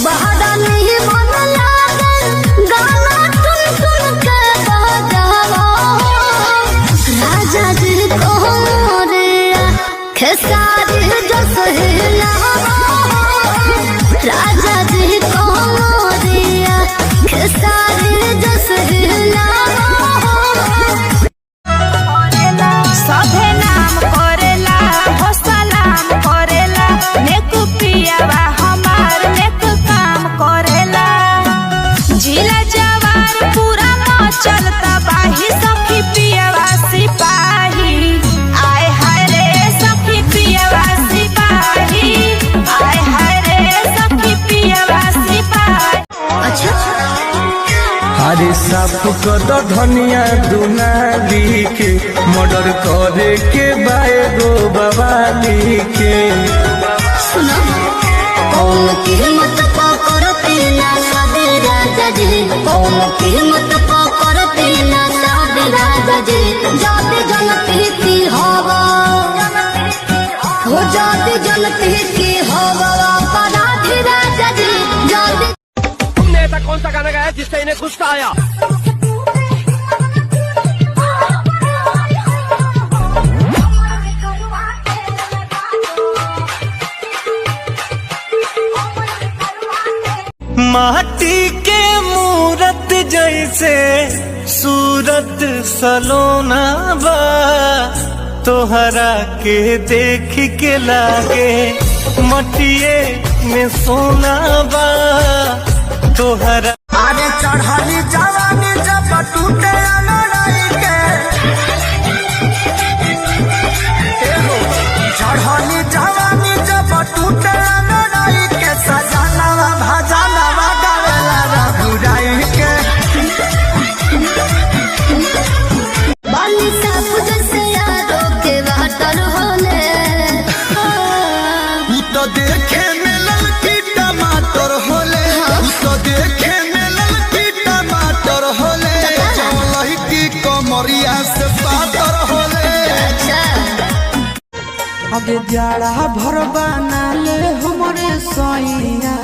बहरा नहीं मन लागे गाना सुन सुन के बजावा राजा जी को रे खेसारी जो सहेला राजा जी को रे खेसारी जो सहेला सभे नाम करेला हो सलाम करेला नेक पियावा हमार नेक काम करेला जिला जवार पूरा चलता बाही सखी पियावा सिपाही आय हाय रे सखी पियावा सिपाही आय हाय रे सखी पियावा सिपाही। अच्छा अरे साफ कर धनिया दुनाली के मर्डर करे के बाए गो बवाली के सुनो कौन की हिम्मत करते ना सादे राजा जी कौन की हिम्मत करते ना सादे राजा जी जाते जनते की हवा हो जाते जनते की हवा अपराधी राजा जी जाते। तुमने ऐसा कौन सा गाना गाया जिससे इन्हें गुस्सा आया? माटी के मूरत जैसे सूरत सलोना बा तोहरा के देख के लागे मटिए में सोना बा तोहरा। अरे चढ़ाली जवानी जब टूटे अनड़ाई के चढ़ाली जवानी जब टूटे अनड़ाई के सजाना भजाना गावेला रघुराई के बाली साफ जैसे यारों के वाटर होले तो देखे में ललकी टमाटर होले तो देखे में ललकी टमाटर होले लहकी कमरिया से पातर होले। अच्छा अगे जाड़ा भर बनाले हमरे सैया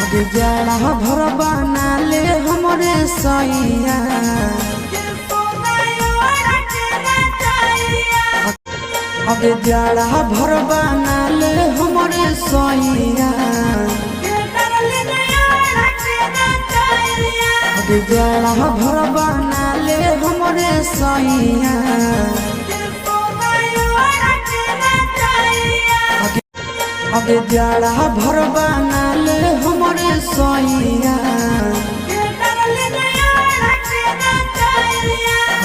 अगे जाड़ा भर बनाले हमरे सैया अगे जाड़ा भर बनाले हमरे सैया अगे जाड़ा भर बनाले हमरे सैया अगे जाड़ा भर बनाले हमरे सैया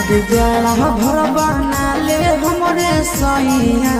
अगे जाड़ा भर बनाले हमरे सैया।